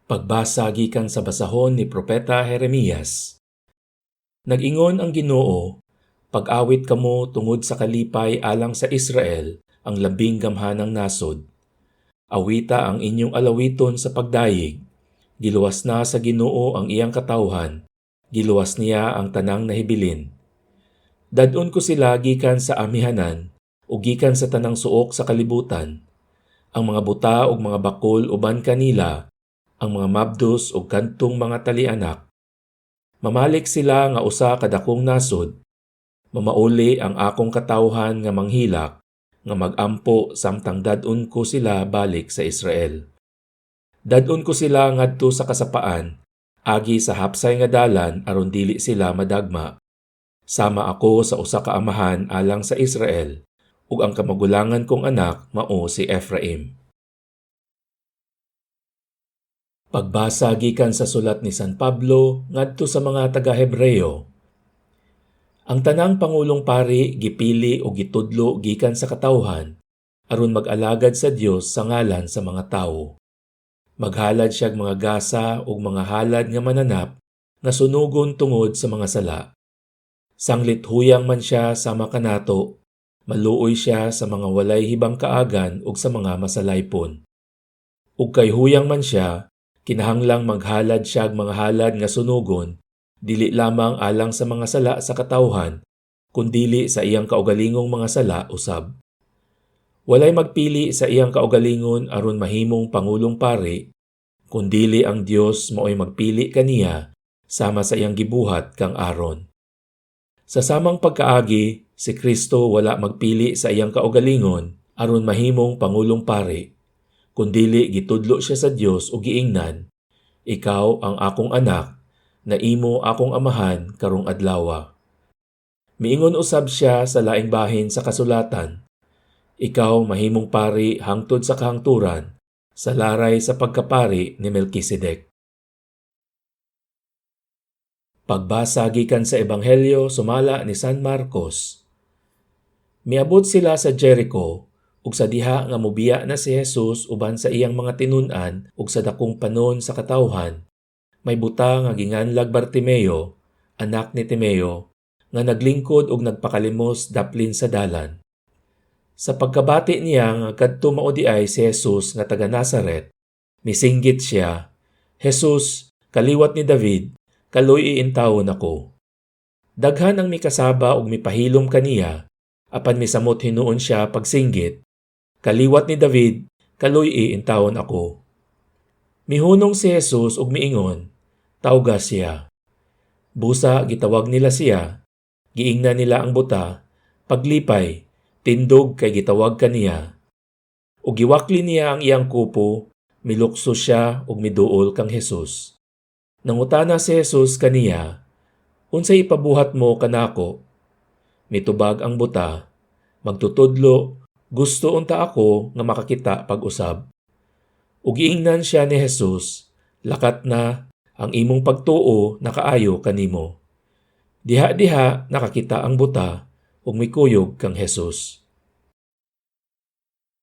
Pagbasa gikan sa basahon ni Propeta Jeremias. Nag-ingon ang Ginoo, pag-awit kamo tungod sa kalipay alang sa Israel, ang labing gamhanang nasod. Awita ang inyong alawiton sa pagdayig. Giluwas na sa Ginoo ang iyang katawhan, giluwas niya ang tanang nahibilin. Dadon ko sila gikan sa amihanan, o gikan sa tanang suok sa kalibutan. Ang mga buta ug mga bakol uban kanila, ang mga mabdos o kantong mga talianak. Mamalik sila nga usa kadakong nasod. Mamauli ang akong katawhan nga manghilak, nga magampo samtang dadon ko sila balik sa Israel. Dadon ko sila ngadto sa kasapaan, agi sa hapsay nga dalan aron dili sila madagma. Sama ako sa usa ka amahan alang sa Israel, ug ang kamagulangan kong anak mao si Ephraim. Pagbasa gikan sa sulat ni San Pablo ngadto sa mga taga-Hebreo. Ang tanang pangulong pari gipili o gitudlo gikan sa katawhan aron mag-alagad sa Dios sa ngalan sa mga tawo. Maghalad siya mga gasa ug mga halad nga mananap nga sunugon tungod sa mga sala. Sanglit huyang man siya sama kanato, maluoy siya sa mga walay hibang kaagan ug sa mga masalaypon. Ug kay huyang man siya, kinahanglang maghalad siya mga halad nga sunugon, dili lamang alang sa mga sala sa katawhan, kundili sa iyang kaugalingong mga sala usab. Walay magpili sa iyang kaugalingon aron mahimong pangulong pari, kundili ang Dios mao'y magpili kaniya sama sa iyang gibuhat kang Aaron. Sa samang pagkaagi, si Kristo wala magpili sa iyang kaugalingon aron mahimong pangulong pari, kundili gitudlo siya sa Dios ug giingnan, ikaw ang akong anak, na imo akong amahan karong adlawa. Miingon usab siya sa laing bahin sa kasulatan, ikaw mahimong pari hangtod sa kahangturan, sa laray sa pagkapari ni Melkisedek. Pagbasa gikan sa Ebanghelyo sumala ni San Marcos. Miabot sila sa Jericho, ug sa diha nga mobiya na si Jesus uban sa iyang mga tinun-an ug sa dakong panon sa katawhan, may buta nga ginganlag Bartimeo, anak ni Timeo, nga naglingkod ug nagpakalimos daplin sa dalan. Sa pagkabati niya nga kadto mao diay si Jesus nga taga Nazaret, misinggit siya, Jesus, kaliwat ni David, kaloy iintawon ako. Daghan ang mikasaba ug mipahilom kaniya, apan misamot hinuon siya pagsinggit, kaliwat ni David, kaloy iintawon ako. Mihunong si Jesus ug miingon, tawga siya. Busa gitawag nila siya, giingnan nila ang buta, paglipay, tindog kay gitawag kaniya. Ug giwakli niya ang iyang kupo, milukso siya ug miduol kang Jesus. Nangutana si Jesus kaniya, unsay ipabuhat mo kanako? Mitubag ang buta, magtutudlo, gusto unta ako nga makakita pag-usab. Ug giingnan siya ni Jesus, lakat na, ang imong pagtuo nakaayo kanimo. Diha-diha nakakita ang buta ug mikuyog kang Jesus.